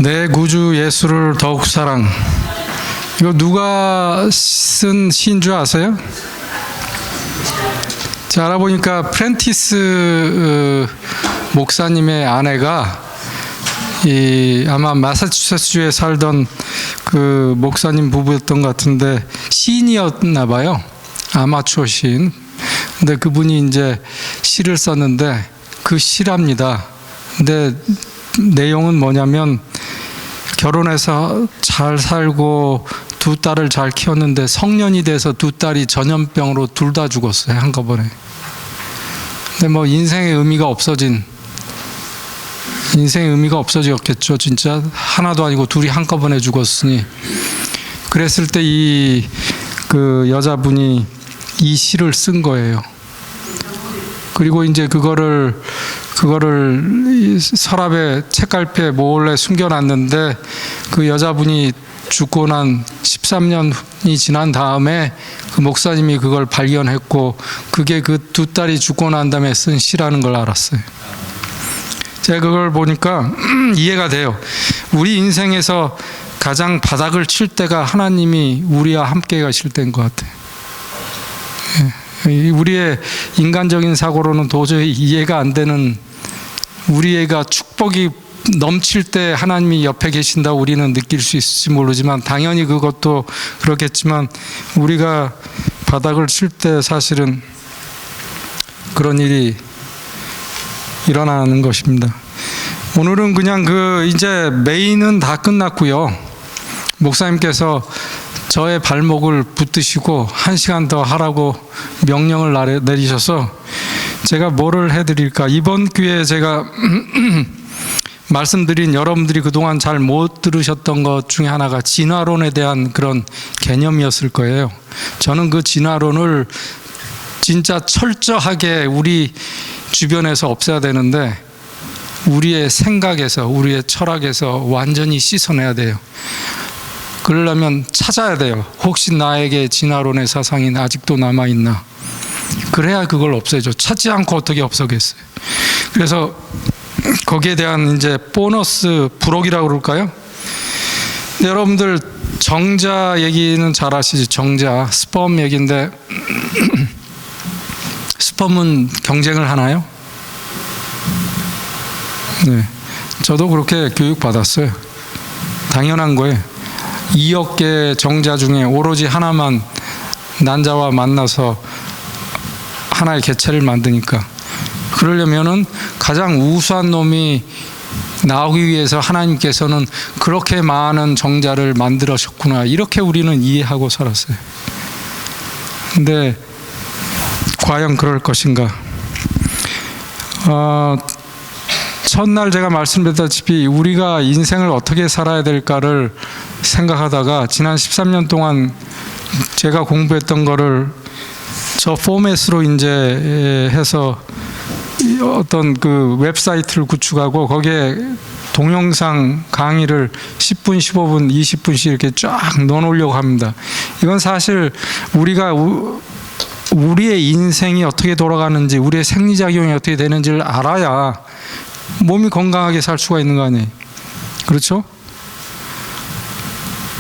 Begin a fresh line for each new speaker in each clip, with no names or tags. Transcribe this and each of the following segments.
내 구주 예수를 더욱 사랑. 이거 누가 쓴 시인 줄 아세요? 제가 알아보니까 프렌티스 목사님의 아내가 아마 마사추세츠주에 살던 그 목사님 부부였던 것 같은데 시인이었나 봐요. 아마추어 시인. 근데 그분이 이제 시를 썼는데 그 시랍니다. 근데 내용은 뭐냐면 결혼해서 잘 살고 두 딸을 잘 키웠는데 성년이 돼서 두 딸이 전염병으로 둘 다 죽었어요, 한꺼번에. 근데 뭐 인생의 의미가 없어졌겠죠. 진짜 하나도 아니고 둘이 한꺼번에 죽었으니. 그랬을 때 그 여자분이 이 시를 쓴 거예요. 그리고 이제 그거를 서랍에 책갈피에 몰래 숨겨놨는데 그 여자분이 죽고 난 13년이 지난 다음에 그 목사님이 그걸 발견했고 그게 그 두 딸이 죽고 난 다음에 쓴 시라는 걸 알았어요. 제가 그걸 보니까 이해가 돼요. 우리 인생에서 가장 바닥을 칠 때가 하나님이 우리와 함께 가실 때인 것 같아요. 우리의 인간적인 사고로는 도저히 이해가 안 되는, 우리가 축복이 넘칠 때 하나님이 옆에 계신다고 우리는 느낄 수 있을지 모르지만 당연히 그것도 그렇겠지만 우리가 바닥을 칠 때 사실은 그런 일이 일어나는 것입니다. 오늘은 그냥 이제 메인은 다 끝났고요. 목사님께서 저의 발목을 붙드시고 1시간 더 하라고 명령을 내리셔서 제가 뭐를 해드릴까. 이번 기회에 제가 말씀드린 여러분들이 그동안 잘 못 들으셨던 것 중에 하나가 진화론에 대한 그런 개념이었을 거예요. 저는 그 진화론을 진짜 철저하게 우리 주변에서 없애야 되는데 우리의 생각에서, 우리의 철학에서 완전히 씻어내야 돼요. 그러려면 찾아야 돼요. 혹시 나에게 진화론의 사상이 아직도 남아있나. 그래야 그걸 없애죠. 찾지 않고 어떻게 없애겠어요. 그래서 거기에 대한 이제 보너스 부록이라고 그럴까요? 여러분들 정자 얘기는 잘 아시죠? 정자, 스펌 얘기인데 스펌은 경쟁을 하나요? 네, 저도 그렇게 교육받았어요. 당연한 거예요. 2억 개 정자 중에 오로지 하나만 난자와 만나서 하나의 개체를 만드니까. 그러려면은 가장 우수한 놈이 나오기 위해서 하나님께서는 그렇게 많은 정자를 만들으셨구나. 이렇게 우리는 이해하고 살았어요. 근데 과연 그럴 것인가? 첫날 제가 말씀드렸다시피 우리가 인생을 어떻게 살아야 될까를 생각하다가 지난 13년 동안 제가 공부했던 거를 저 포맷으로 이제 해서 어떤 그 웹사이트를 구축하고 거기에 동영상 강의를 10분, 15분, 20분씩 이렇게 쫙 넣어놓으려고 합니다. 이건 사실 우리가 우리의 인생이 어떻게 돌아가는지, 우리의 생리작용이 어떻게 되는지를 알아야 몸이 건강하게 살 수가 있는 거 아니에요. 그렇죠?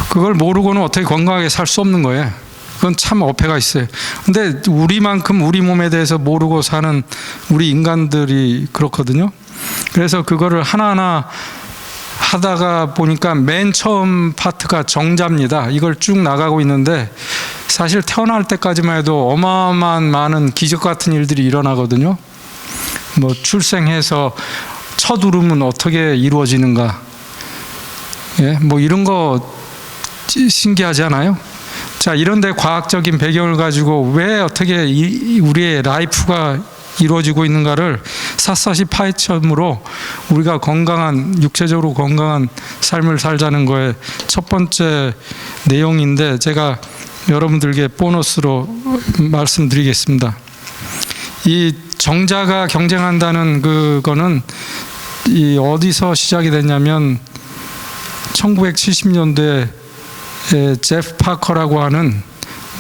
그걸 모르고는 어떻게 건강하게 살 수 없는 거예요. 그건 참 어폐가 있어요. 근데 우리만큼 우리 몸에 대해서 모르고 사는 우리 인간들이 그렇거든요. 그래서 그거를 하나하나 하다가 보니까 맨 처음 파트가 정자입니다. 이걸 쭉 나가고 있는데 사실 태어날 때까지만 해도 어마어마한 많은 기적 같은 일들이 일어나거든요. 뭐 출생해서 첫 울음은 어떻게 이루어지는가. 예, 뭐 이런 거 신기하지 않아요? 자, 이런데 과학적인 배경을 가지고 왜 어떻게 우리의 라이프가 이루어지고 있는가를 샅샅이 파헤침으로 우리가 건강한, 육체적으로 건강한 삶을 살자는 거에 첫 번째 내용인데 제가 여러분들께 보너스로 말씀드리겠습니다. 이 정자가 경쟁한다는 그거는 어디서 시작이 됐냐면 1970년대에 제프 파커라고 하는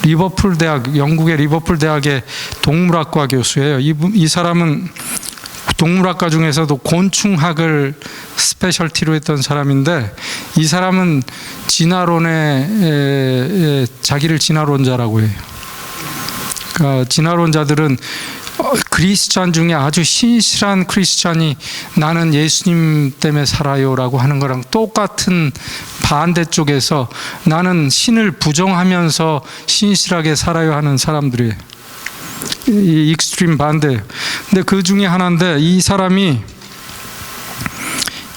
리버풀 대학, 영국의 리버풀 대학의 동물학과 교수예요. 이 사람은 동물학과 중에서도 곤충학을 스페셜티로 했던 사람인데, 이 사람은 진화론에 자기를 진화론자라고 해요. 그러니까 진화론자들은 크리스찬 중에 아주 신실한 크리스찬이 나는 예수님 때문에 살아요라고 하는 거랑 똑같은 반대쪽에서 나는 신을 부정하면서 신실하게 살아요 하는 사람들이에요. 이 익스트림 반대예요. 근데 그 중에 하나인데, 이 사람이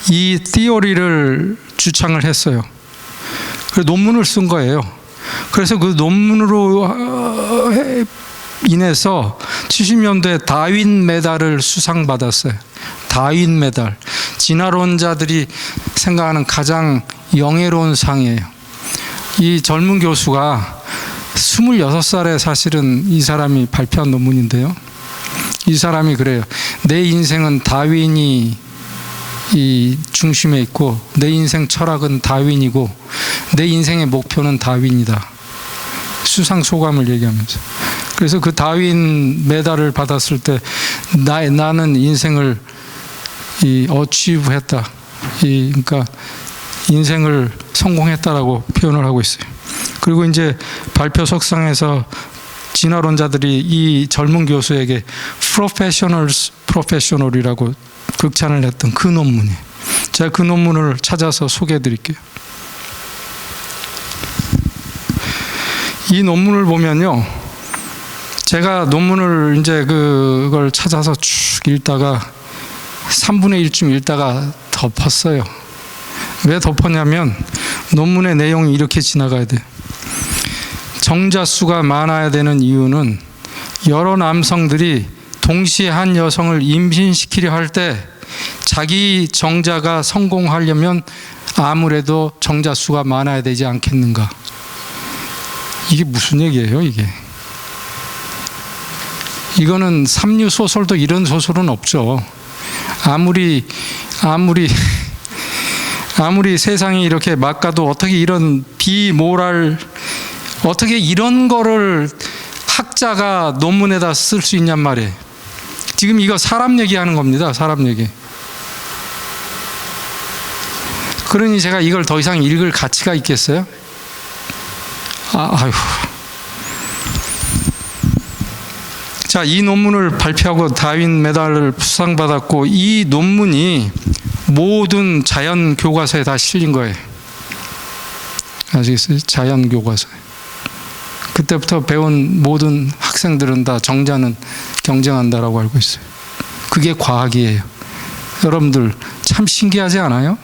이 티오리를 주창을 했어요. 그래서 논문을 쓴 거예요. 그래서 그 논문으로 인해서 70년대에 다윈 메달을 수상받았어요. 다윈 메달. 진화론자들이 생각하는 가장 영예로운 상이에요. 이 젊은 교수가 26살에 사실은 이 사람이 발표한 논문인데요. 이 사람이 그래요. 내 인생은 다윈이 이 중심에 있고, 내 인생 철학은 다윈이고, 내 인생의 목표는 다윈이다. 수상 소감을 얘기하면서. 그래서 그 다윈 메달을 받았을 때 나는 인생을 어치브했다. 그러니까 인생을 성공했다라고 표현을 하고 있어요. 그리고 이제 발표 석상에서 진화론자들이 이 젊은 교수에게 프로페셔널이라고 극찬을 했던 그 논문이에요. 제가 그 논문을 찾아서 소개해 드릴게요. 이 논문을 보면요, 제가 논문을 이제 그걸 찾아서 쭉 읽다가 3분의 1쯤 읽다가 덮었어요. 왜 덮었냐면, 논문의 내용이 이렇게 지나가야 돼요. 정자 수가 많아야 되는 이유는 여러 남성들이 동시에 한 여성을 임신시키려 할 때 자기 정자가 성공하려면 아무래도 정자 수가 많아야 되지 않겠는가. 이게 무슨 얘기예요, 이게? 이거는 삼류 소설도 이런 소설은 없죠. 아무리 세상이 이렇게 막가도 어떻게 이런 어떻게 이런 거를 학자가 논문에다 쓸 수 있냔 말이에요. 지금 이거 사람 얘기하는 겁니다. 사람 얘기. 그러니 제가 이걸 더 이상 읽을 가치가 있겠어요? 아휴. 자, 이 논문을 발표하고 다윈 메달을 수상받았고, 이 논문이 모든 자연 교과서에 다 실린 거예요. 아시겠어요? 자연 교과서에. 그때부터 배운 모든 학생들은 다 정자는 경쟁한다라고 알고 있어요. 그게 과학이에요. 여러분들 참 신기하지 않아요?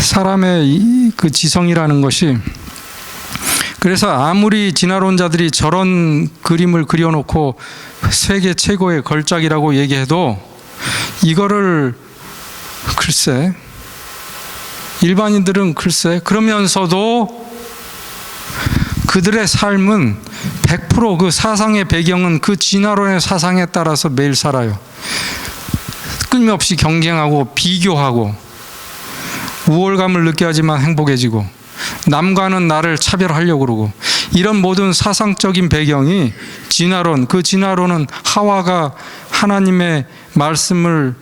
사람의 그 지성이라는 것이, 그래서 아무리 진화론자들이 저런 그림을 그려놓고 세계 최고의 걸작이라고 얘기해도 이거를 글쎄, 일반인들은 글쎄, 그러면서도 그들의 삶은 100% 그 사상의 배경은 그 진화론의 사상에 따라서 매일 살아요. 끊임없이 경쟁하고 비교하고 우월감을 느껴 하지만 행복해지고, 남과는 나를 차별하려고 그러고, 이런 모든 사상적인 배경이 진화론, 그 진화론은 하와가 하나님의 말씀을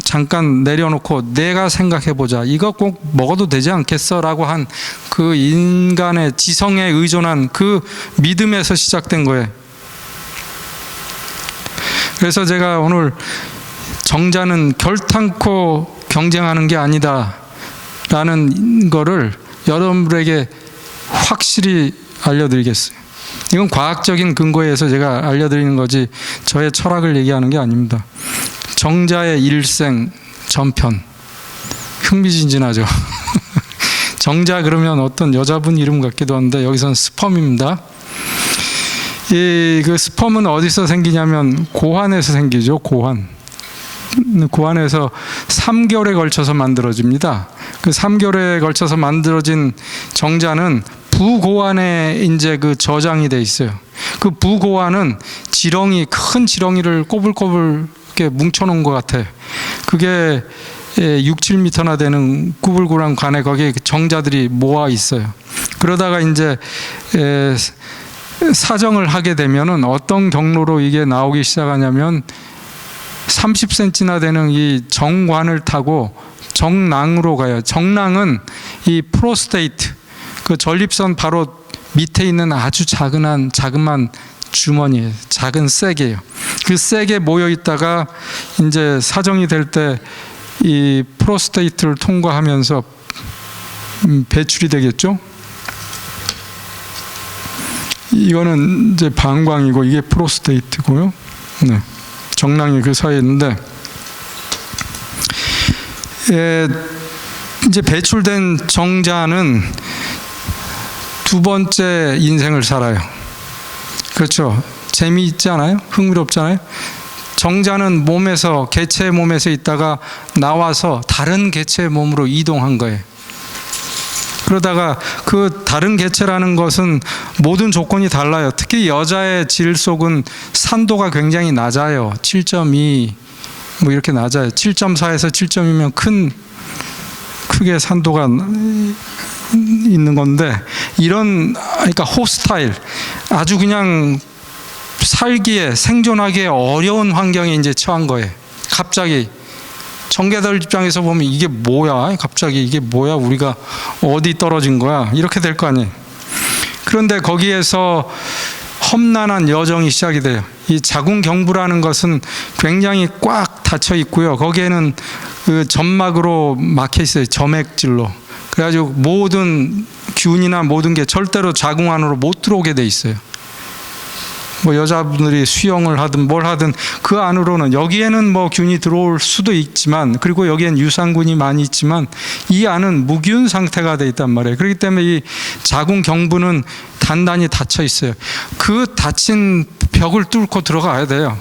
잠깐 내려놓고 내가 생각해보자, 이거 꼭 먹어도 되지 않겠어 라고 한 그 인간의 지성에 의존한 그 믿음에서 시작된 거예요. 그래서 제가 오늘 정자는 결탄코 경쟁하는 게 아니다 라는 거를 여러분들에게 확실히 알려드리겠어요. 이건 과학적인 근거에 의해서 제가 알려드리는 거지 저의 철학을 얘기하는 게 아닙니다. 정자의 일생 전편, 흥미진진하죠. 정자 그러면 어떤 여자분 이름 같기도 한데, 여기서는 스펌입니다. 그 스펌은 어디서 생기냐면 고환에서 생기죠. 고환에서 3개월에 걸쳐서 만들어집니다. 그 3개월에 걸쳐서 만들어진 정자는 부고환에 이제 그 저장이 돼 있어요. 그 부고환은 큰 지렁이를 꼬불꼬불 이렇게 뭉쳐놓은 것 같아요. 그게 6, 7m나 되는 구불구불한 관에 거기에 정자들이 모아 있어요. 그러다가 이제 사정을 하게 되면은 어떤 경로로 이게 나오기 시작하냐면 30cm나 되는 이 정관을 타고 정낭으로 가요. 정낭은 이 프로스테이트, 그 전립선 바로 밑에 있는 아주 자그만 주머니예요. 작은 쐐기예요. 그 쐐기에 모여 있다가 이제 사정이 될 때 이 프로스테이트를 통과하면서 배출이 되겠죠. 이거는 이제 방광이고 이게 프로스테이트고요. 네. 정낭이 그 사이에 있는데 이제 배출된 정자는 두 번째 인생을 살아요. 그렇죠. 재미있지 않아요? 흥미롭잖아요. 정자는 몸에서, 개체의 몸에서 있다가 나와서 다른 개체의 몸으로 이동한 거예요. 그러다가 그 다른 개체라는 것은 모든 조건이 달라요. 특히 여자의 질 속은 산도가 굉장히 낮아요. 7.2 뭐 이렇게 낮아요. 7.4에서 7.2면 크게 산도가 있는 건데, 그러니까 호스타일, 아주 그냥 살기에, 생존하기에 어려운 환경에 이제 처한 거예요. 갑자기 청개들 입장에서 보면 이게 뭐야? 갑자기 이게 뭐야? 우리가 어디 떨어진 거야? 이렇게 될 거 아니에요. 그런데 거기에서 험난한 여정이 시작이 돼요. 이 자궁경부라는 것은 굉장히 꽉 닫혀 있고요. 거기에는 그 점막으로 막혀 있어요. 점액질로. 그래가지고 모든 균이나 모든 게 절대로 자궁 안으로 못 들어오게 돼 있어요. 뭐 여자분들이 수영을 하든 뭘 하든 그 안으로는, 여기에는 뭐 균이 들어올 수도 있지만, 그리고 여기엔 유산균이 많이 있지만 이 안은 무균 상태가 돼 있단 말이에요. 그렇기 때문에 이 자궁경부는 단단히 닫혀 있어요. 그 닫힌 벽을 뚫고 들어가야 돼요.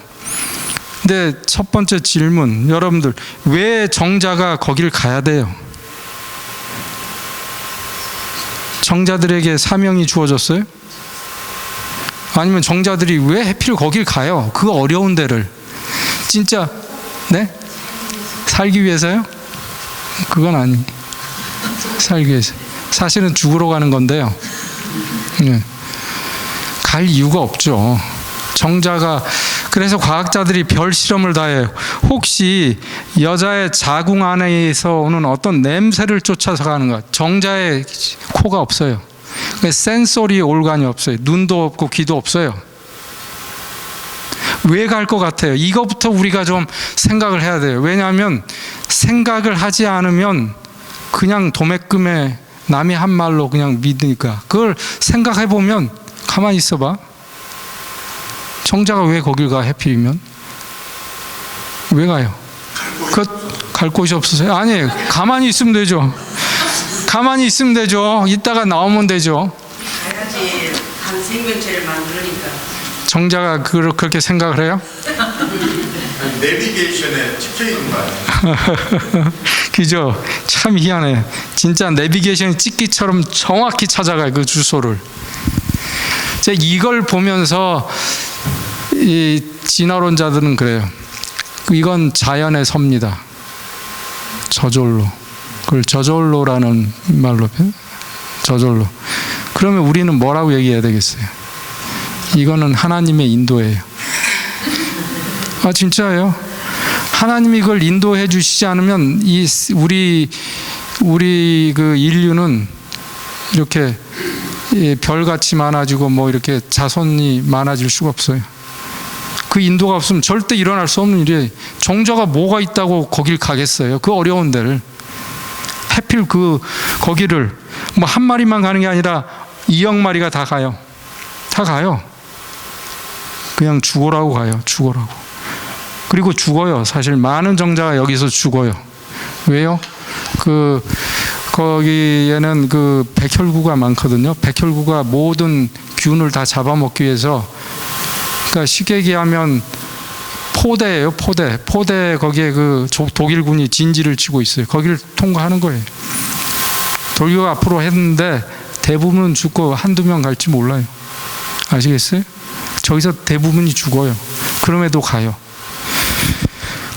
근데 첫 번째 질문, 여러분들 왜 정자가 거길 가야 돼요? 정자들에게 사명이 주어졌어요? 아니면 정자들이 왜 하필 거길 가요? 그 어려운 데를. 진짜 네? 살기 위해서요? 그건 아니. 살기 위해서. 사실은 죽으러 가는 건데요. 네. 갈 이유가 없죠. 정자가, 그래서 과학자들이 별 실험을 다 해요. 혹시 여자의 자궁 안에서 오는 어떤 냄새를 쫓아서 가는가? 정자에 코가 없어요. 센소리 올간이 없어요. 눈도 없고 귀도 없어요. 왜 갈 것 같아요? 이것부터 우리가 좀 생각을 해야 돼요. 왜냐하면 생각을 하지 않으면 그냥 도매금에 남이 한 말로 그냥 믿으니까. 그걸 생각해 보면, 가만히 있어봐. 정자가 왜 거길 가? 해필이면 왜 가요? 갈 곳이 없으세요? 아니, 가만히 있으면 되죠. 가만히 있으면 되죠. 이따가 나오면 되죠.
가야지. 한 생명체를 만들으니까.
정자가 그렇게 생각을 해요?
내비게이션에 찍혀 있는 거 아니에요?
그죠? 참 희한해. 진짜 내비게이션이 찍기처럼 정확히 찾아가요, 그 주소를. 이걸 보면서 이 진화론자들은 그래요. 이건 자연의 섭니다. 저절로. 그걸 저절로라는 말로, 저절로. 그러면 우리는 뭐라고 얘기해야 되겠어요? 이거는 하나님의 인도예요. 아, 진짜예요? 하나님이 그걸 인도해 주시지 않으면 우리 그 인류는 이렇게 별같이 많아지고 뭐 이렇게 자손이 많아질 수가 없어요. 그 인도가 없으면 절대 일어날 수 없는 일이에요. 정자가 뭐가 있다고 거길 가겠어요? 그 어려운 데를. 하필 거기를 뭐 한 마리만 가는 게 아니라 2억 마리가 다 가요. 다 가요. 그냥 죽어라고 가요. 죽어라고. 그리고 죽어요. 사실 많은 정자가 여기서 죽어요. 왜요? 거기에는 그 백혈구가 많거든요. 백혈구가 모든 균을 다 잡아먹기 위해서, 그러니까 쉽게 얘기하면 포대예요. 포대 거기에 그 독일군이 진지를 치고 있어요. 거기를 통과하는 거예요. 돌격 앞으로 했는데 대부분은 죽고 한두 명 갈지 몰라요. 아시겠어요? 저기서 대부분이 죽어요. 그럼에도 가요.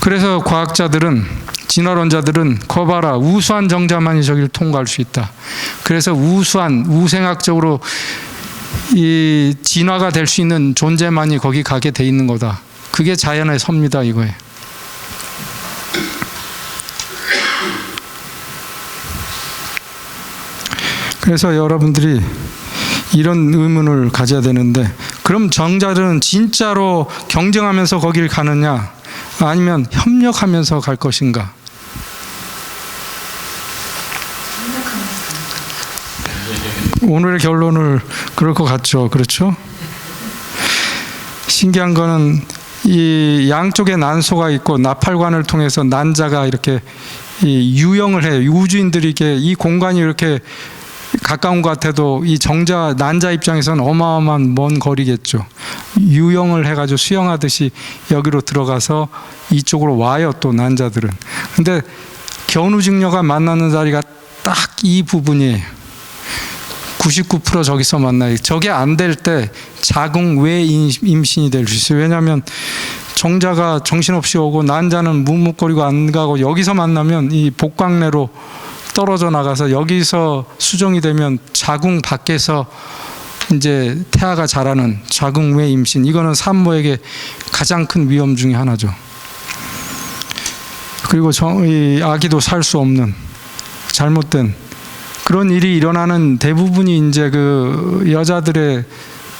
그래서 과학자들은, 진화론자들은 거봐라, 우수한 정자만이 저기를 통과할 수 있다. 그래서 우생학적으로 이 진화가 될 수 있는 존재만이 거기 가게 돼 있는 거다. 그게 자연의 섭니다, 이거예요. 그래서 여러분들이 이런 의문을 가져야 되는데, 그럼 정자들은 진짜로 경쟁하면서 거길 가느냐, 아니면 협력하면서 갈 것인가? 오늘의 결론을 그럴 것 같죠. 그렇죠? 신기한 거는 이 양쪽에 난소가 있고 나팔관을 통해서 난자가 이렇게 이 유영을 해요. 우주인들이 이렇게 이 공간이 이렇게 가까운 것 같아도 이 정자 난자 입장에서는 어마어마한 먼 거리겠죠. 유영을 해가지고 수영하듯이 여기로 들어가서 이쪽으로 와요. 또 난자들은. 근데 견우직녀가 만나는 자리가 딱 이 부분이에요. 99% 저기서 만나요. 저게 안 될 때 자궁 외 임신이 될 수 있어요. 왜냐하면 정자가 정신없이 오고 난자는 묵묵거리고 안 가고 여기서 만나면 이 복강내로 떨어져 나가서 여기서 수정이 되면 자궁 밖에서 이제 태아가 자라는 자궁 외 임신, 이거는 산모에게 가장 큰 위험 중에 하나죠. 그리고 이 아기도 살 수 없는 잘못된 그런 일이 일어나는 대부분이 이제 그 여자들의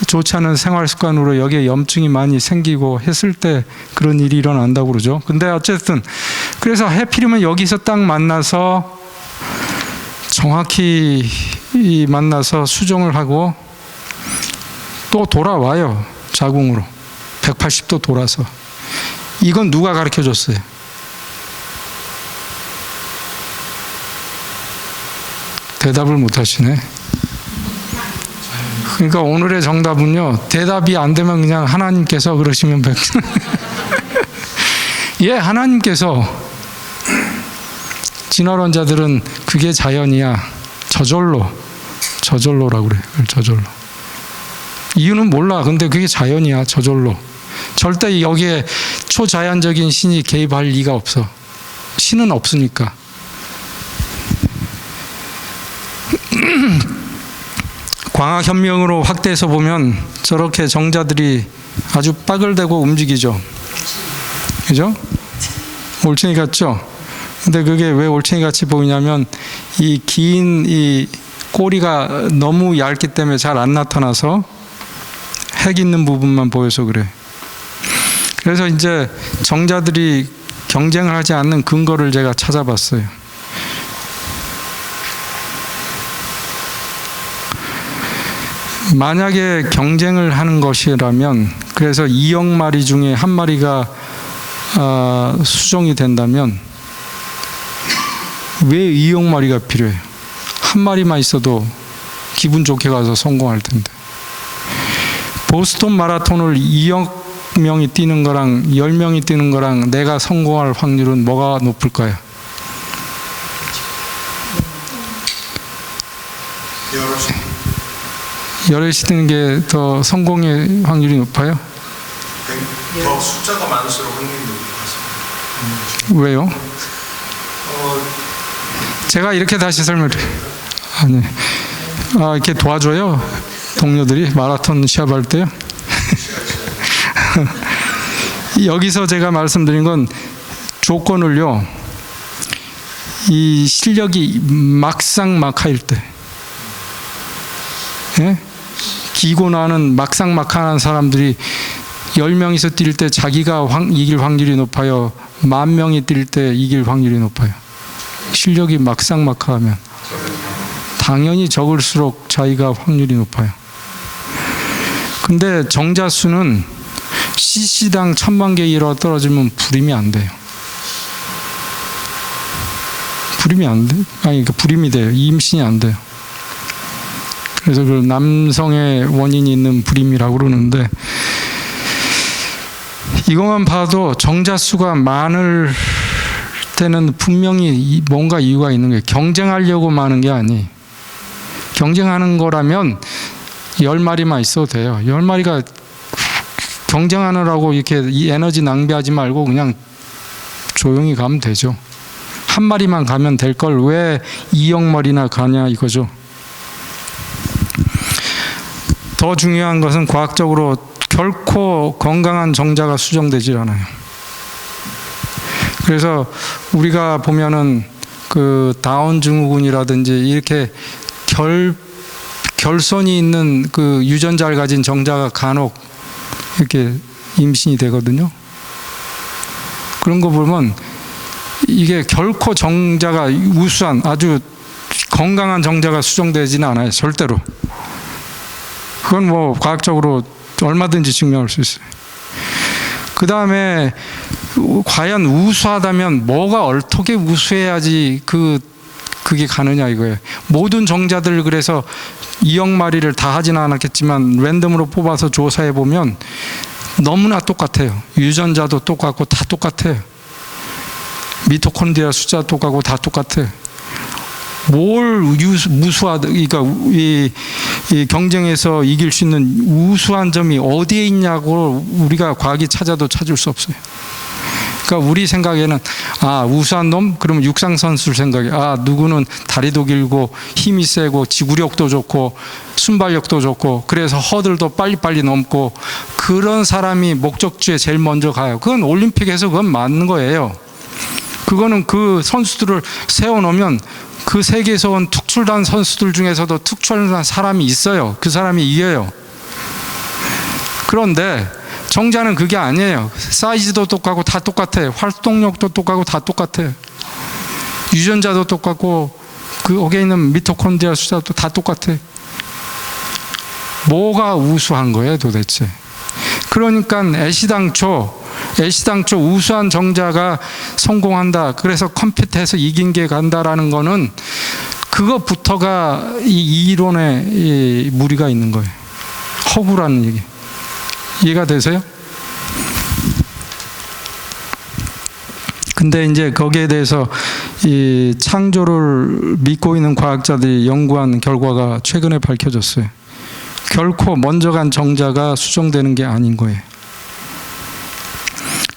좋지 않은 생활 습관으로 여기에 염증이 많이 생기고 했을 때 그런 일이 일어난다고 그러죠. 근데 어쨌든 그래서 해필이면 여기서 딱 만나서 정확히 만나서 수정을 하고 또 돌아와요. 자궁으로 180도 돌아서. 이건 누가 가르쳐 줬어요? 대답을 못 하시네. 그러니까 오늘의 정답은요, 대답이 안 되면 그냥 하나님께서 그러시면 예, 하나님께서. 진화론자들은 그게 자연이야. 저절로라고 그래요. 저절로. 이유는 몰라. 근데 그게 자연이야. 저절로. 절대 여기에 초자연적인 신이 개입할 리가 없어. 신은 없으니까. 광학현명으로 확대해서 보면 저렇게 정자들이 아주 빠글대고 움직이죠. 그죠? 올챙이 같죠? 근데 그게 왜 올챙이 같이 보이냐면 이 긴 이 꼬리가 너무 얇기 때문에 잘 안 나타나서 핵 있는 부분만 보여서 그래. 그래서 이제 정자들이 경쟁을 하지 않는 근거를 제가 찾아봤어요. 만약에 경쟁을 하는 것이라면, 그래서 2억 마리 중에 한 마리가 수정이 된다면 왜 2억 마리가 필요해요? 한 마리만 있어도 기분 좋게 가서 성공할 텐데. 보스턴 마라톤을 2억 명이 뛰는 거랑 10명이 뛰는 거랑 내가 성공할 확률은 뭐가 높을까요? 여럿이 뛰는 게 더 성공의 확률이 높아요?
더 숫자가 많을수록 확률이 높을 것 같습니다.
왜요? 제가 이렇게 다시 설명드려요. 아니, 이렇게 도와줘요? 동료들이 마라톤 시합할 때요? 여기서 제가 말씀드린 건 조건을요, 이 실력이 막상막하일 때, 예? 기고 나는 막상막하한 사람들이 10명이서 뛸 때 자기가 이길 확률이 높아요? 10,000명이 뛸 때 이길 확률이 높아요? 실력이 막상막하면 당연히 적을수록 자기가 확률이 높아요. 근데 정자 수는 cc당 1000만 개 이하로 떨어지면 불임이 안 돼요. 불임이 안 돼? 아니, 불임이 돼요. 임신이 안 돼요. 그래서 그 남성의 원인이 있는 불임이라고 그러는데, 이것만 봐도 정자 수가 많을 때는 분명히 뭔가 이유가 있는 거예요. 경쟁하려고 많은 게 아니. 경쟁하는 거라면 10마리만 있어도 돼요. 10마리가 경쟁하느라고 이렇게 이 에너지 낭비하지 말고 그냥 조용히 가면 되죠. 한 마리만 가면 될 걸 왜 2억 마리나 가냐 이거죠. 더 중요한 것은 과학적으로 결코 건강한 정자가 수정되지 않아요. 그래서 우리가 보면은 그 다운 증후군이라든지 이렇게 결손이 있는 그 유전자를 가진 정자가 간혹 이렇게 임신이 되거든요. 그런 거 보면 이게 결코 정자가 우수한 아주 건강한 정자가 수정되지는 않아요. 절대로. 그건 뭐 과학적으로 얼마든지 증명할 수 있어요. 그 다음에 과연 우수하다면 뭐가 어떻게 우수해야지 그게 가느냐 이거예요. 모든 정자들 그래서 2억 마리를 다 하지는 않았겠지만 랜덤으로 뽑아서 조사해 보면 너무나 똑같아요. 유전자도 똑같고 다 똑같아요. 미토콘드리아 숫자 똑같고 다 똑같아요. 뭘 무수하다, 그러니까 이 경쟁에서 이길 수 있는 우수한 점이 어디에 있냐고 우리가 과학이 찾아도 찾을 수 없어요. 그러니까 우리 생각에는 우수한 놈? 그러면 육상 선수를 생각해. 누구는 다리도 길고 힘이 세고 지구력도 좋고 순발력도 좋고 그래서 허들도 빨리빨리 넘고 그런 사람이 목적지에 제일 먼저 가요. 그건 올림픽에서 그건 맞는 거예요. 그거는 그 선수들을 세워놓으면 그 세계에서 온 특출난 선수들 중에서도 특출난 사람이 있어요. 그 사람이 이겨요. 그런데 정자는 그게 아니에요. 사이즈도 똑같고 다 똑같아요. 활동력도 똑같고 다 똑같아요. 유전자도 똑같고 그 거기에 있는 미토콘드리아 숫자도 다 똑같아요. 뭐가 우수한 거예요 도대체? 그러니까 애시당초 우수한 정자가 성공한다. 그래서 컴퓨터에서 이긴 게 간다라는 거는 그것부터가 이 이론에 무리가 있는 거예요. 허구라는 얘기. 이해가 되세요? 근데 이제 거기에 대해서 이 창조를 믿고 있는 과학자들이 연구한 결과가 최근에 밝혀졌어요. 결코 먼저 간 정자가 수정되는 게 아닌 거예요.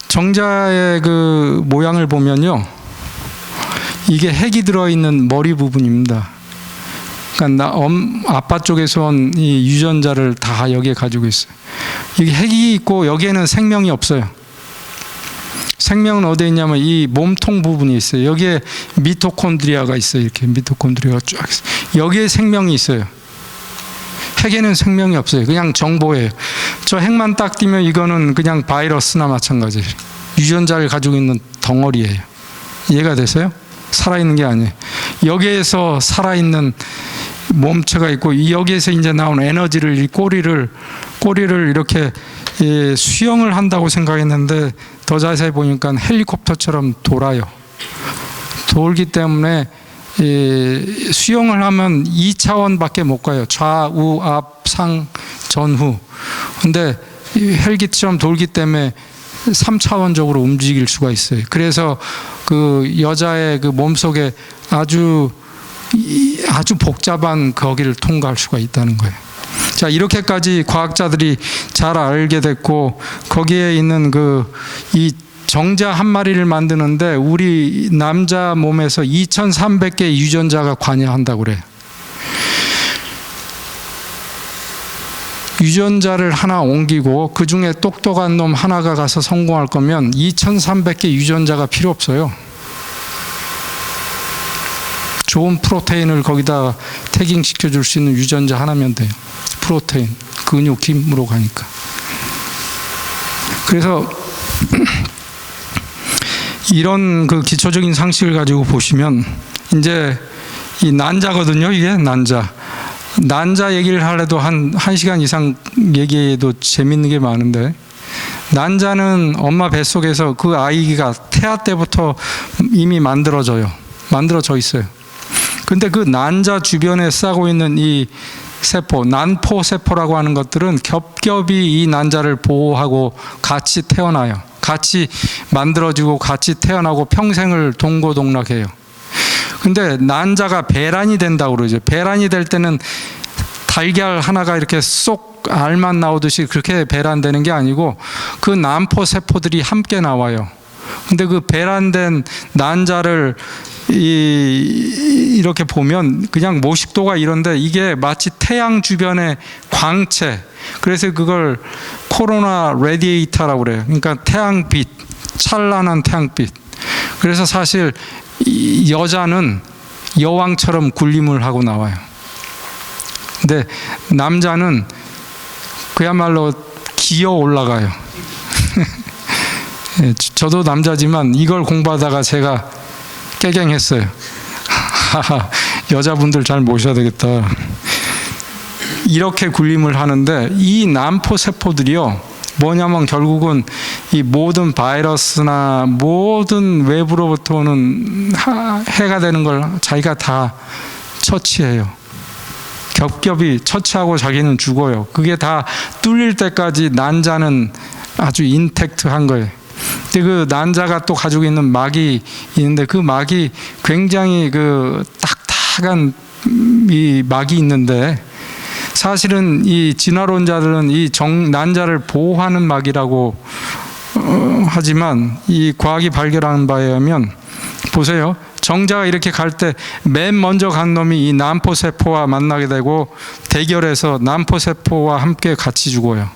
정자의 그 모양을 보면요, 이게 핵이 들어있는 머리 부분입니다. 그러니까 아빠 쪽에서 온 이 유전자를 다 여기에 가지고 있어요. 이게 핵이 있고 여기에는 생명이 없어요. 생명은 어디에 있냐면 이 몸통 부분이 있어요. 여기에 미토콘드리아가 있어요. 이렇게 미토콘드리아가 쫙 있어요. 여기에 생명이 있어요. 핵에는 생명이 없어요. 그냥 정보예요. 저 핵만 딱 띄면 이거는 그냥 바이러스나 마찬가지예요. 유전자를 가지고 있는 덩어리예요. 이해가 되세요? 살아있는 게 아니에요. 여기에서 살아있는 몸체가 있고 여기에서 이제 나오는 에너지를 이 꼬리를 이렇게 수영을 한다고 생각했는데 더 자세히 보니까 헬리콥터처럼 돌아요. 돌기 때문에 수영을 하면 2차원밖에 못 가요. 좌우 앞 상 전후. 근데 헬기처럼 돌기 때문에 3차원적으로 움직일 수가 있어요. 그래서 그 여자의 그 몸속에 아주 복잡한 거기를 통과할 수가 있다는 거예요. 자, 이렇게까지 과학자들이 잘 알게 됐고 거기에 있는 이 정자 한 마리를 만드는데 우리 남자 몸에서 2,300개의 유전자가 관여한다고 그래요. 유전자를 하나 옮기고 그 중에 똑똑한 놈 하나가 가서 성공할 거면 2,300개 유전자가 필요 없어요. 좋은 프로테인을 거기다 태깅시켜 줄 수 있는 유전자 하나면 돼요. 프로테인, 근육, 힘으로 가니까. 그래서 이런 그 기초적인 상식을 가지고 보시면 이제 이 난자거든요. 이게 난자 얘기를 하려도 한 1시간 이상 얘기해도 재밌는 게 많은데 난자는 엄마 뱃속에서 그 아이가 태아 때부터 이미 만들어져 있어요. 근데 그 난자 주변에 싸고 있는 이 세포, 난포세포라고 하는 것들은 겹겹이 이 난자를 보호하고 같이 태어나요. 같이 만들어지고 같이 태어나고 평생을 동고동락해요. 근데 난자가 배란이 된다고 그러죠. 배란이 될 때는 달걀 하나가 이렇게 쏙 알만 나오듯이 그렇게 배란되는 게 아니고 그 난포세포들이 함께 나와요. 근데 그 배란된 난자를 이렇게 보면 그냥 모식도가 이런데 이게 마치 태양 주변의 광채, 그래서 그걸 코로나 레디에이터라고 그래요. 그러니까 태양빛, 찬란한 태양빛. 그래서 사실 여자는 여왕처럼 군림을 하고 나와요. 근데 남자는 그야말로 기어 올라가요. 예, 저도 남자지만 이걸 공부하다가 제가 깨갱했어요. 여자분들 잘 모셔야 되겠다. 이렇게 군림을 하는데 이 난포 세포들이요, 뭐냐면 결국은 이 모든 바이러스나 모든 외부로부터 오는 해가 되는 걸 자기가 다 처치해요. 겹겹이 처치하고 자기는 죽어요. 그게 다 뚫릴 때까지 난자는 아주 인택트한 거예요. 근데 그 난자가 또 가지고 있는 막이 있는데 그 막이 굉장히 그 딱딱한 이 막이 있는데, 사실은 이 진화론자들은 이 난자를 보호하는 막이라고 하지만 이 과학이 발견한 바에 의하면 보세요. 정자가 이렇게 갈 때 맨 먼저 간 놈이 이 난포세포와 만나게 되고 대결해서 난포세포와 함께 같이 죽어요.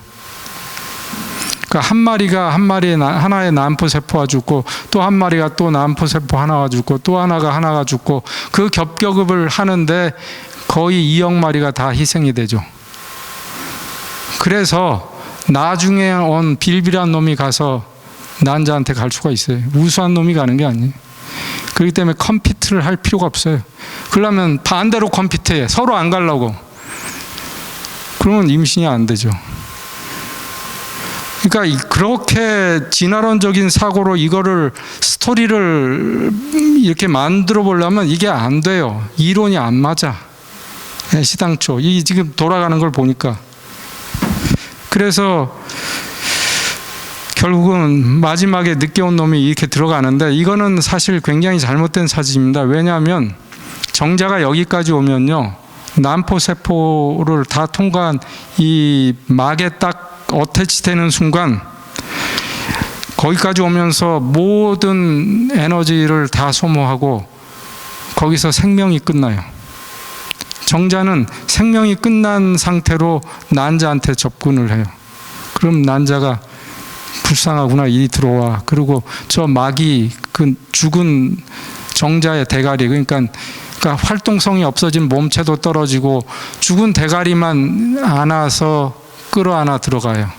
그러니까 한 마리가 하나의 난포세포가 죽고 또 한 마리가 또 난포세포 하나가 죽고 또 하나가 죽고 그 겹겹을 하는데 거의 2억 마리가 다 희생이 되죠. 그래서 나중에 온 빌빌한 놈이 가서 난자한테 갈 수가 있어요. 우수한 놈이 가는 게 아니에요. 그렇기 때문에 컴피트를 할 필요가 없어요. 그러면 반대로 컴피트해. 서로 안 가려고. 그러면 임신이 안 되죠. 그러니까 그렇게 진화론적인 사고로 이거를 스토리를 이렇게 만들어 보려면 이게 안 돼요. 이론이 안 맞아. 시당초 이 지금 돌아가는 걸 보니까. 그래서 결국은 마지막에 늦게 온 놈이 이렇게 들어가는데 이거는 사실 굉장히 잘못된 사진입니다. 왜냐하면 정자가 여기까지 오면요, 난포세포를 다 통과한 이 막에 딱 어태치되는 순간 거기까지 오면서 모든 에너지를 다 소모하고 거기서 생명이 끝나요. 정자는 생명이 끝난 상태로 난자한테 접근을 해요. 그럼 난자가 불쌍하구나, 이 들어와. 그리고 저 막이 그 죽은 정자의 대가리, 그러니까 활동성이 없어진 몸체도 떨어지고 죽은 대가리만 안아서 끌어안아 들어가요.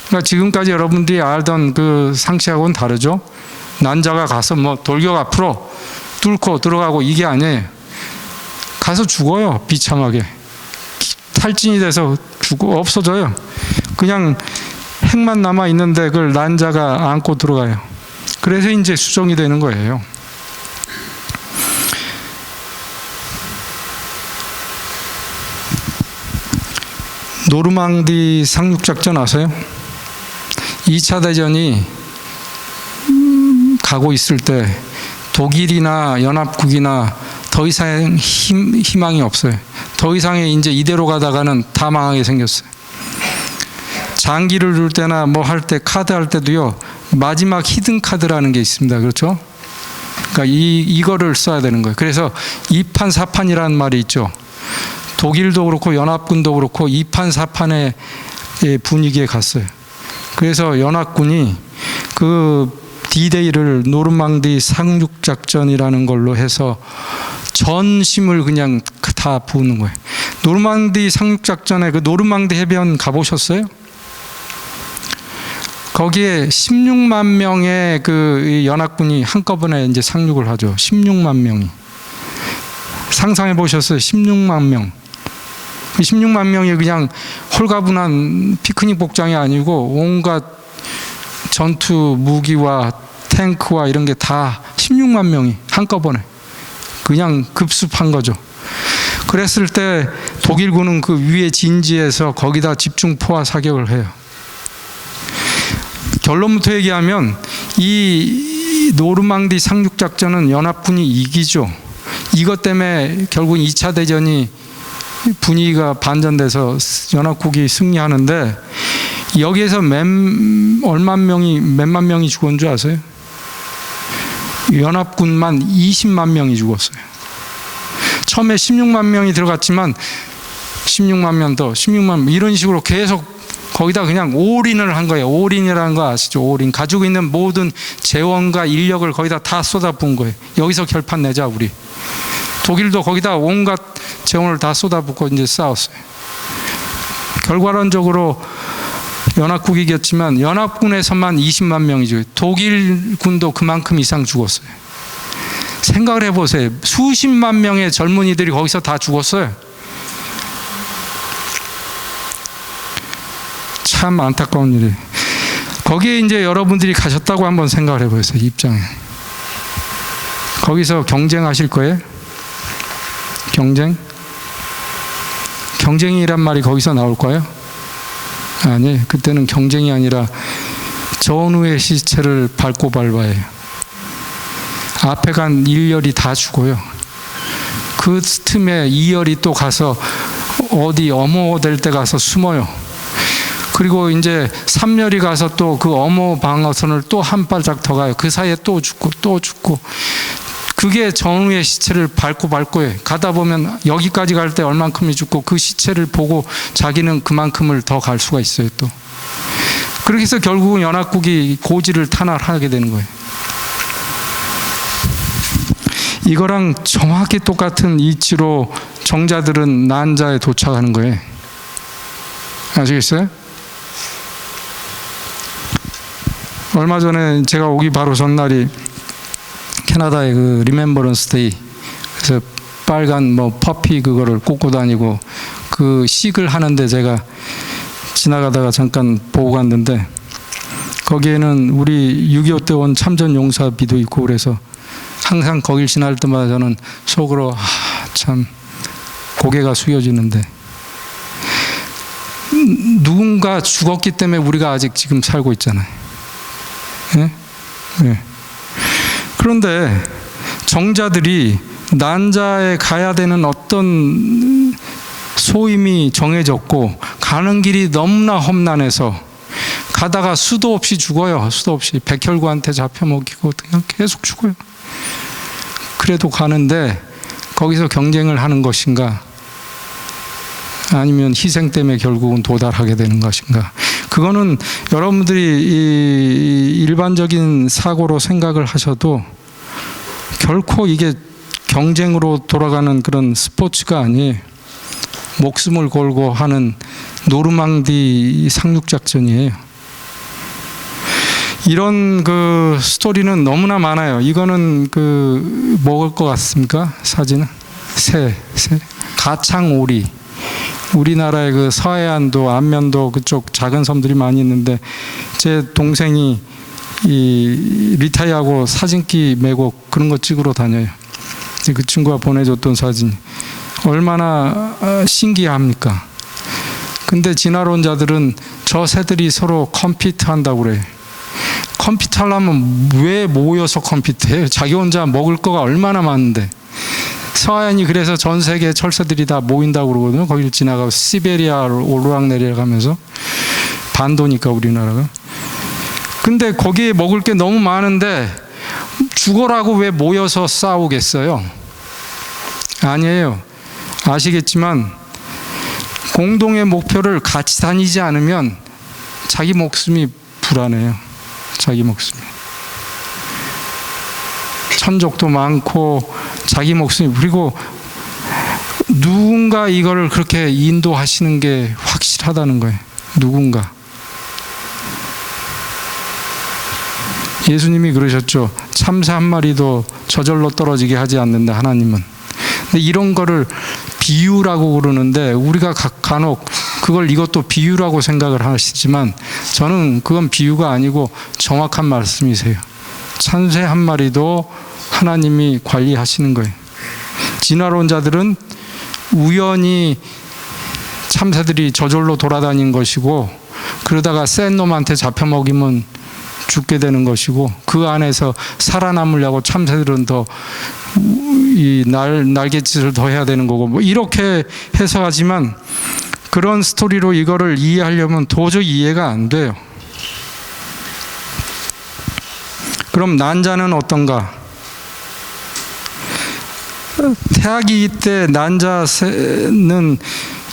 그러니까 지금까지 여러분들이 알던 그 상식하고는 다르죠. 난자가 가서 뭐 돌격 앞으로 뚫고 들어가고 이게 아니에요. 가서 죽어요. 비참하게 탈진이 돼서 죽고 없어져요. 그냥 핵만 남아 있는데 그걸 난자가 안고 들어가요. 그래서 이제 수정이 되는 거예요. 노르망디 상륙작전 아세요? 2차 대전이 가고 있을 때 독일이나 연합국이나 더 이상 희망이 없어요. 더 이상의 이제 이대로 가다가는 다 망하게 생겼어요. 장기를 둘 때나 뭐 할 때, 카드 할 때도요, 마지막 히든 카드라는 게 있습니다. 그렇죠? 그러니까 이거를 써야 되는 거예요. 그래서 2판 4판이라는 말이 있죠. 독일도 그렇고 연합군도 그렇고 2판 4판의 분위기에 갔어요. 그래서 연합군이 그 D-Day를 노르망디 상륙작전이라는 걸로 해서 전심을 그냥 다 부으는 거예요. 노르망디 상륙작전에 그 노르망디 해변 가보셨어요? 거기에 16만 명의 그 연합군이 한꺼번에 이제 상륙을 하죠. 16만 명이. 상상해 보셨어요? 16만 명. 16만 명이 그냥 홀가분한 피크닉 복장이 아니고 온갖 전투 무기와 탱크와 이런 게 다 16만 명이 한꺼번에 그냥 급습한 거죠. 그랬을 때 독일군은 그 위에 진지에서 거기다 집중 포화 사격을 해요. 결론부터 얘기하면 이 노르망디 상륙작전은 연합군이 이기죠. 이것 때문에 결국 2차 대전이 분위기가 반전돼서 연합국이 승리하는데, 여기에서 몇만 명이 죽은 줄 아세요? 연합군만 20만 명이 죽었어요. 처음에 16만 명이 들어갔지만 16만 명 더, 16만 명, 이런 식으로 계속 거기다 그냥 올인을 한 거예요. 올인이라는 거 아시죠? 올인. 가지고 있는 모든 재원과 인력을 거기다 다 쏟아부은 거예요. 여기서 결판 내자 우리. 독일도 거기다 온갖 재원을 다 쏟아붓고 이제 싸웠어요. 결과론적으로 연합국이 이겼지만 연합군에서만 20만 명이죠. 독일군도 그만큼 이상 죽었어요. 생각을 해보세요. 수십만 명의 젊은이들이 거기서 다 죽었어요. 참 안타까운 일이에요. 거기에 이제 여러분들이 가셨다고 한번 생각을 해보세요. 입장에. 거기서 경쟁하실 거예요? 경쟁이란 말이 거기서 나올 거예요? 아니, 그때는 경쟁이 아니라 전우의 시체를 밟고 밟아요. 앞에 간 1열이 다 죽어요. 그 틈에 2열이 또 가서 어디 엄호 될 때 가서 숨어요. 그리고 이제 3열이 가서 또 그 엄호 방어선을 또 한 발짝 더 가요. 그 사이에 또 죽고 또 죽고. 그게 전우의 시체를 밟고 해. 가다 보면 여기까지 갈 때 얼만큼이 죽고 그 시체를 보고 자기는 그만큼을 더 갈 수가 있어요 또. 그렇게 해서 결국은 연합국이 고지를 탄압하게 되는 거예요. 이거랑 정확히 똑같은 이치로 정자들은 난자에 도착하는 거예요. 아시겠어요? 얼마 전에 제가 오기 바로 전날이 캐나다의 그 리멤버런스 데이, 그래서 빨간 뭐 퍼피 그거를 꽂고 다니고 그 식을 하는데 제가 지나가다가 잠깐 보고 갔는데 거기에는 우리 6.25 때 온 참전 용사비도 있고 그래서 항상 거길 지날 때마다 저는 속으로 참 고개가 숙여지는데 누군가 죽었기 때문에 우리가 아직 지금 살고 있잖아요. 예? 예. 그런데 정자들이 난자에 가야 되는 어떤 소임이 정해졌고 가는 길이 너무나 험난해서 가다가 수도 없이 죽어요. 수도 없이 백혈구한테 잡혀먹히고 그냥 계속 죽어요. 그래도 가는데 거기서 경쟁을 하는 것인가 아니면 희생 때문에 결국은 도달하게 되는 것인가. 그거는 여러분들이 이 일반적인 사고로 생각을 하셔도 결코 이게 경쟁으로 돌아가는 그런 스포츠가 아니에요. 목숨을 걸고 하는 노르망디 상륙작전이에요. 이런 그 스토리는 너무나 많아요. 이거는 그 먹을 것 같습니까? 사진은? 새. 가창오리. 우리나라의 그 서해안도 안면도 그쪽 작은 섬들이 많이 있는데 제 동생이 이 리타이어하고 사진기 메고 그런 거 찍으러 다녀요. 그 친구가 보내줬던 사진 얼마나 신기합니까? 근데 진화론자들은 저 새들이 서로 컴피트 한다고 그래요. 컴피트 하려면 왜 모여서 컴피트해요? 자기 혼자 먹을 거가 얼마나 많은데. 서해안이 그래서 전 세계 철새들이 다 모인다고 그러거든요. 거기를 지나가고 시베리아로 오르락내리락 하면서 반도니까 우리나라가. 근데 거기에 먹을 게 너무 많은데 죽어라고 왜 모여서 싸우겠어요? 아니에요. 아시겠지만 공동의 목표를 같이 다니지 않으면 자기 목숨이 불안해요. 자기 목숨이. 천적도 많고 자기 목숨이. 그리고 누군가 이거를 그렇게 인도하시는 게 확실하다는 거예요. 누군가. 예수님이 그러셨죠. 참새 한 마리도 저절로 떨어지게 하지 않는다 하나님은. 근데 이런 거를 비유라고 그러는데 우리가 간혹 그걸 이것도 비유라고 생각을 하시지만 저는 그건 비유가 아니고 정확한 말씀이세요. 참새 한 마리도 하나님이 관리하시는 거예요. 진화론자들은 우연히 참새들이 저절로 돌아다닌 것이고 그러다가 센 놈한테 잡혀먹이면 죽게 되는 것이고 그 안에서 살아남으려고 참새들은 더 이 날갯짓을 더 해야 되는 거고 뭐 이렇게 해석하지만 그런 스토리로 이거를 이해하려면 도저히 이해가 안 돼요. 그럼 난자는 어떤가? 태아기 때 난자는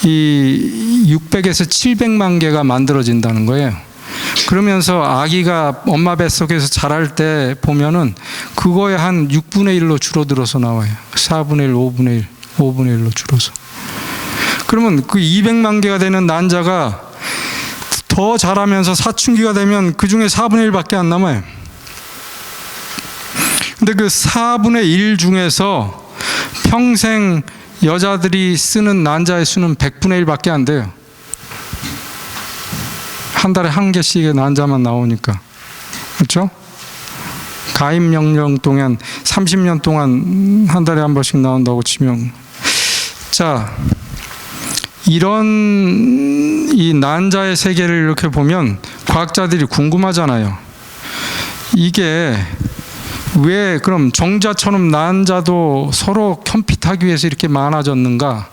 이 600에서 700만 개가 만들어진다는 거예요. 그러면서 아기가 엄마 뱃속에서 자랄 때 보면은 그거의 한 6분의 1로 줄어들어서 나와요. 4분의 1, 5분의 1, 5분의 1로 줄어서. 그러면 그 200만 개가 되는 난자가 더 자라면서 사춘기가 되면 그 중에 4분의 1밖에 안 남아요. 근데 그 4분의 1 중에서 평생 여자들이 쓰는 난자의 수는 100분의 1밖에 안 돼요. 한 달에 한 개씩의 난자만 나오니까. 그렇죠? 가입 명령 동안 30년 동안 한 달에 한 번씩 나온다고 치면, 자, 이런 이 난자의 세계를 이렇게 보면 과학자들이 궁금하잖아요. 이게 왜 그럼 정자처럼 난자도 서로 컴핏하기 위해서 이렇게 많아졌는가?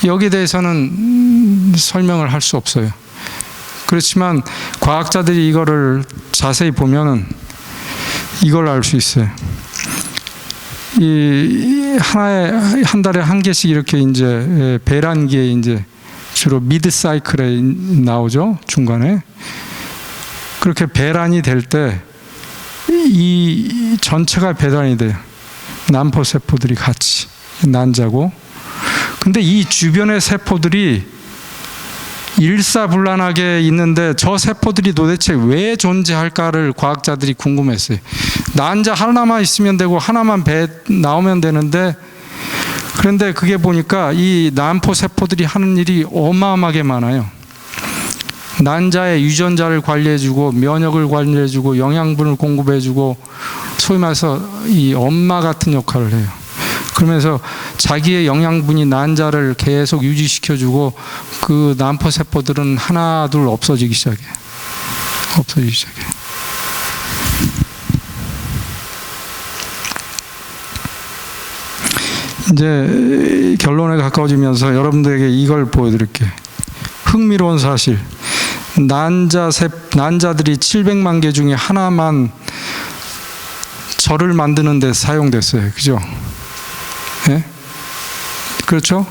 여기에 대해서는 설명을 할 수 없어요. 그렇지만 과학자들이 이거를 자세히 보면은 이걸 알 수 있어요. 이 한 달에 한 개씩 이렇게 이제 배란기에 이제 주로 미드 사이클에 나오죠, 중간에. 그렇게 배란이 될 때 이 전체가 배란이 돼요. 난포 세포들이 같이 난자고. 근데 이 주변의 세포들이 일사불란하게 있는데 저 세포들이 도대체 왜 존재할까를 과학자들이 궁금했어요. 난자 하나만 있으면 되고 하나만 배 나오면 되는데, 그런데 그게 보니까 이 난포 세포들이 하는 일이 어마어마하게 많아요. 난자의 유전자를 관리해주고 면역을 관리해주고 영양분을 공급해주고 소위 말해서 이 엄마 같은 역할을 해요. 그러면서 자기의 영양분이 난자를 계속 유지시켜주고 그 난포 세포들은 하나 둘 없어지기 시작해요. 없어지기 시작해요. 이제 결론에 가까워지면서 여러분들에게 이걸 보여드릴게요. 흥미로운 사실. 난자들이 700만 개 중에 하나만 절을 만드는 데 사용됐어요. 그죠? 예? 그렇죠?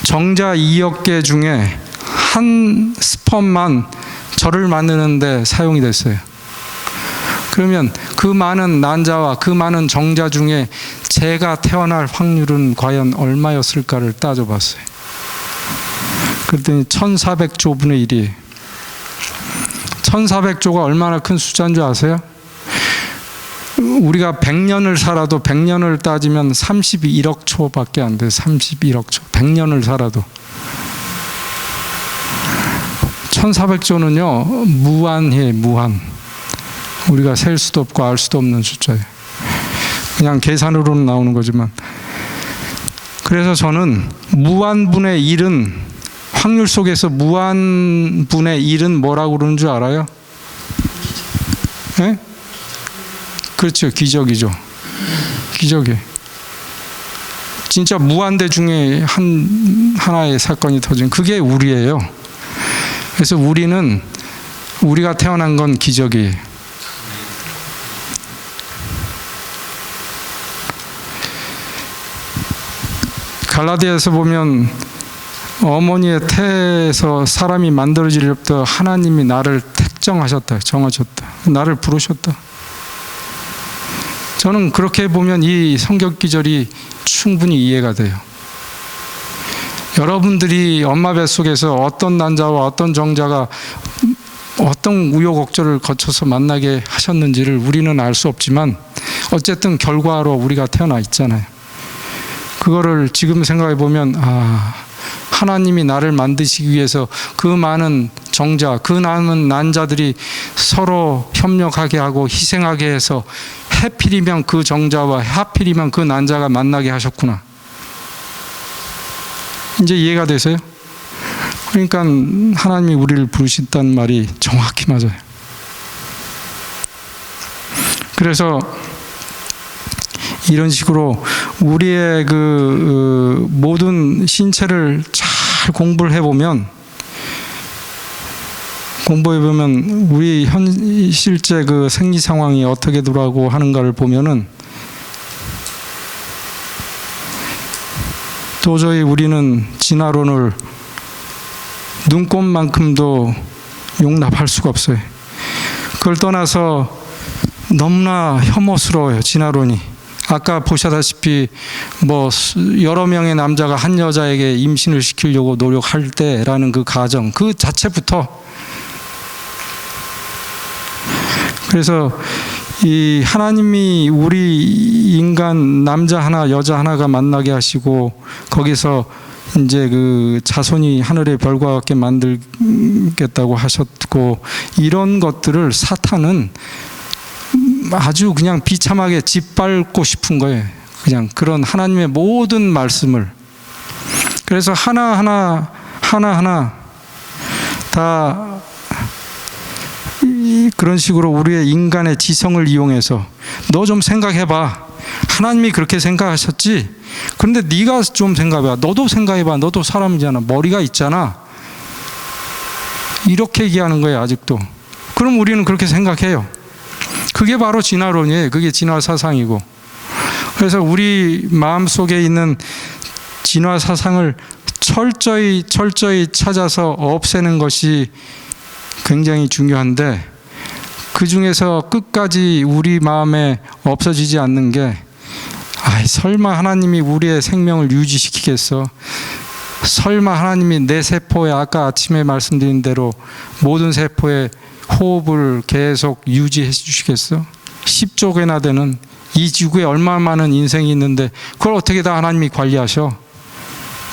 정자 2억 개 중에 한 스펌만 절을 만드는 데 사용이 됐어요. 그러면 그 많은 난자와 그 많은 정자 중에 제가 태어날 확률은 과연 얼마였을까를 따져봤어요. 그랬더니 1400조 분의 1이에요. 1400조가 얼마나 큰 숫자인 줄 아세요? 우리가 100년을 살아도 100년을 따지면 31억 초밖에 안 돼요. 31억 초. 100년을 살아도. 1400조는요, 무한이에요, 무한. 우리가 셀 수도 없고 알 수도 없는 숫자예요. 그냥 계산으로는 나오는 거지만. 그래서 저는 무한분의 1은, 확률 속에서 무한분의 1은 뭐라고 그러는 줄 알아요? 네? 그렇죠. 기적이죠. 기적이에요. 진짜 무한대 중에 하나의 사건이 터진, 그게 우리예요. 그래서 우리가 태어난 건 기적이에요. 갈라디아에서 보면 어머니의 태에서 사람이 만들어지려부터 하나님이 나를 택정하셨다, 정하셨다, 나를 부르셨다. 저는 그렇게 보면 이 성경 기절이 충분히 이해가 돼요. 여러분들이 엄마 뱃속에서 어떤 난자와 어떤 정자가 어떤 우여곡절을 거쳐서 만나게 하셨는지를 우리는 알 수 없지만 어쨌든 결과로 우리가 태어나 있잖아요. 그거를 지금 생각해 보면, 하나님이 나를 만드시기 위해서 그 많은 정자, 그 많은 난자들이 서로 협력하게 하고 희생하게 해서 하필이면 그 정자와 하필이면 그 난자가 만나게 하셨구나. 이제 이해가 되세요? 그러니까 하나님이 우리를 부르셨다는 말이 정확히 맞아요. 그래서 이런 식으로 우리의 그 모든 신체를 잘 공부를 해보면 우리 실제 그 생리 상황이 어떻게 돌아가고 하는가를 보면은 도저히 우리는 진화론을 눈꼽만큼도 용납할 수가 없어요. 그걸 떠나서 너무나 혐오스러워요, 진화론이. 아까 보셨다시피 뭐 여러 명의 남자가 한 여자에게 임신을 시키려고 노력할 때라는 그 가정 그 자체부터, 그래서 이 하나님이 우리 인간 남자 하나 여자 하나가 만나게 하시고 거기서 이제 그 자손이 하늘의 별과 같게 만들겠다고 하셨고, 이런 것들을 사탄은 아주 그냥 비참하게 짓밟고 싶은 거예요. 그냥 그런 하나님의 모든 말씀을. 그래서 하나하나 다 그런 식으로 우리의 인간의 지성을 이용해서 너 좀 생각해봐. 하나님이 그렇게 생각하셨지? 그런데 네가 좀 생각해봐. 너도 생각해봐. 너도 사람이잖아. 머리가 있잖아. 이렇게 얘기하는 거예요, 아직도. 그럼 우리는 그렇게 생각해요. 그게 바로 진화론이에요. 그게 진화 사상이고. 그래서 우리 마음속에 있는 진화 사상을 철저히 찾아서 없애는 것이 굉장히 중요한데, 그 중에서 끝까지 우리 마음에 없어지지 않는 게, 설마 하나님이 우리의 생명을 유지시키겠어? 설마 하나님이 내 세포에, 아까 아침에 말씀드린 대로 모든 세포에 호흡을 계속 유지해 주시겠어? 10조 개나 되는 이 지구에 얼마나 많은 인생이 있는데 그걸 어떻게 다 하나님이 관리하셔?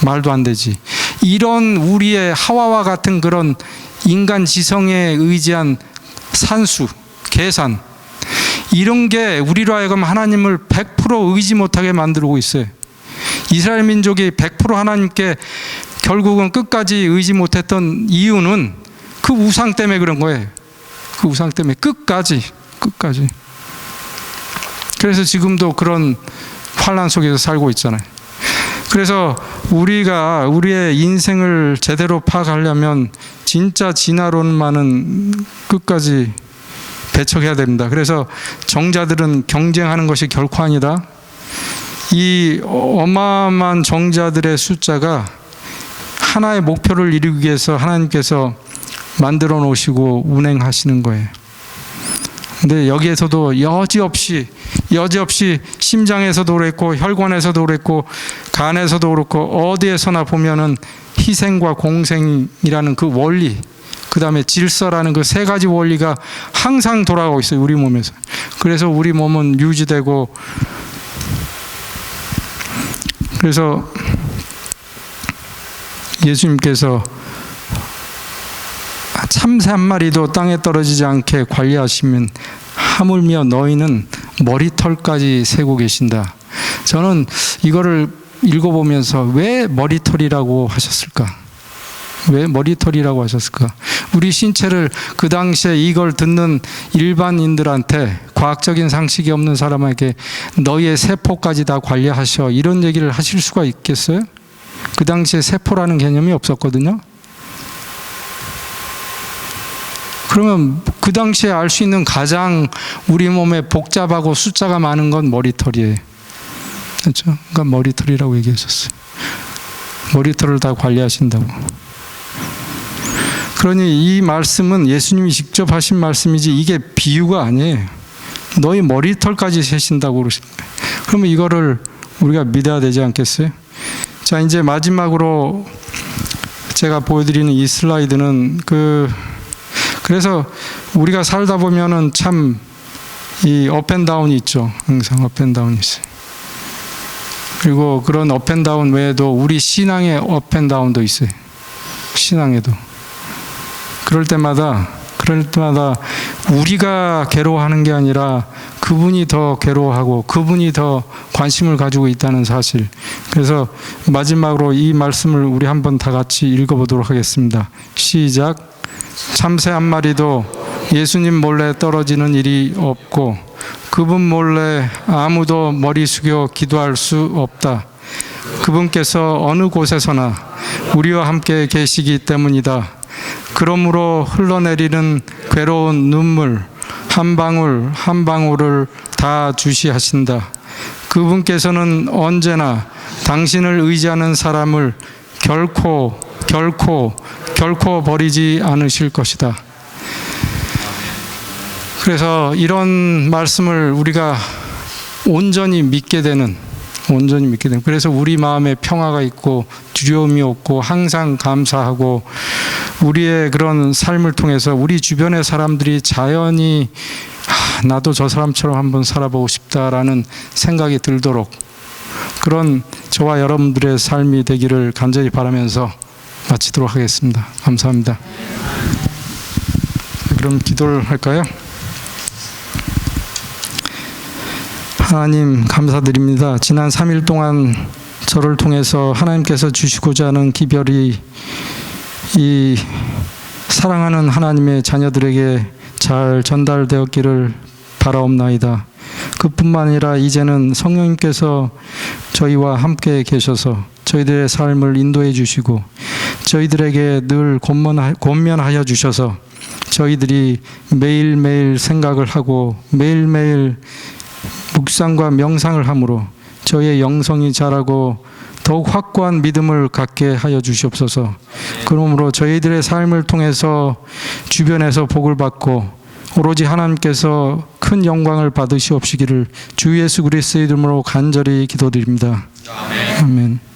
말도 안 되지. 이런 우리의 하와와 같은 그런 인간 지성에 의지한 산수, 계산, 이런 게 우리로 하여금 하나님을 100% 의지 못하게 만들고 있어요. 이스라엘 민족이 100% 하나님께 결국은 끝까지 의지 못했던 이유는 그 우상 때문에 그런 거예요. 그 우상 때문에 끝까지. 그래서 지금도 그런 환란 속에서 살고 있잖아요. 그래서 우리가 우리의 인생을 제대로 파악하려면 진짜 진화론만은 끝까지 배척해야 됩니다. 그래서 정자들은 경쟁하는 것이 결코 아니다. 이 어마어마한 정자들의 숫자가 하나의 목표를 이루기 위해서 하나님께서 만들어 놓으시고 운행하시는 거예요. 근데 여기에서도 여지없이 심장에서도 그랬고 혈관에서도 그랬고 간에서도 그렇고 어디에서나 보면은 희생과 공생이라는 그 원리, 그 다음에 질서라는 그 세 가지 원리가 항상 돌아가고 있어요, 우리 몸에서. 그래서 우리 몸은 유지되고, 그래서 예수님께서 참새 한 마리도 땅에 떨어지지 않게 관리하시면 하물며 너희는 머리털까지 세고 계신다. 저는 이거를 읽어보면서 왜 머리털이라고 하셨을까? 왜 머리털이라고 하셨을까? 우리 신체를 그 당시에 이걸 듣는 일반인들한테, 과학적인 상식이 없는 사람에게 너희의 세포까지 다 관리하셔, 이런 얘기를 하실 수가 있겠어요? 그 당시에 세포라는 개념이 없었거든요. 그러면 그 당시에 알 수 있는 가장 우리 몸에 복잡하고 숫자가 많은 건 머리털이에요. 그렇죠? 그러니까 머리털이라고 얘기하셨어요. 머리털을 다 관리하신다고. 그러니 이 말씀은 예수님이 직접 하신 말씀이지 이게 비유가 아니에요. 너희 머리털까지 세신다고 그러십니다. 그러면 이거를 우리가 믿어야 되지 않겠어요? 자, 이제 마지막으로 제가 보여드리는 이 슬라이드는 그래서 우리가 살다 보면은 참 이 업앤다운이 있죠. 항상 업앤다운이 있어요. 그리고 그런 업앤다운 외에도 우리 신앙의 업앤다운도 있어요. 신앙에도. 그럴 때마다 우리가 괴로워하는 게 아니라 그분이 더 괴로워하고 그분이 더 관심을 가지고 있다는 사실. 그래서 마지막으로 이 말씀을 우리 한번 다 같이 읽어보도록 하겠습니다. 시작. 참새 한 마리도 예수님 몰래 떨어지는 일이 없고 그분 몰래 아무도 머리 숙여 기도할 수 없다. 그분께서 어느 곳에서나 우리와 함께 계시기 때문이다. 그러므로 흘러내리는 괴로운 눈물 한 방울 한 방울을 다 주시하신다. 그분께서는 언제나 당신을 의지하는 사람을 결코 버리지 않으실 것이다. 그래서 이런 말씀을 우리가 온전히 믿게 되는, 그래서 우리 마음에 평화가 있고 두려움이 없고 항상 감사하고 우리의 그런 삶을 통해서 우리 주변의 사람들이 자연히 나도 저 사람처럼 한번 살아보고 싶다라는 생각이 들도록 그런 저와 여러분들의 삶이 되기를 간절히 바라면서 마치도록 하겠습니다. 감사합니다. 그럼 기도를 할까요? 하나님 감사드립니다. 지난 3일 동안 저를 통해서 하나님께서 주시고자 하는 기별이 이 사랑하는 하나님의 자녀들에게 잘 전달되었기를 바라옵나이다. 그뿐만 아니라 이제는 성령님께서 저희와 함께 계셔서 저희들의 삶을 인도해 주시고 저희들에게 늘 권면하여 주셔서 저희들이 매일매일 생각을 하고 매일매일 묵상과 명상을 함으로 저희의 영성이 자라고 더욱 확고한 믿음을 갖게 하여 주시옵소서. 그러므로 저희들의 삶을 통해서 주변에서 복을 받고 오로지 하나님께서 큰 영광을 받으시옵시기를 주 예수 그리스도의 이름으로 간절히 기도드립니다. 아멘.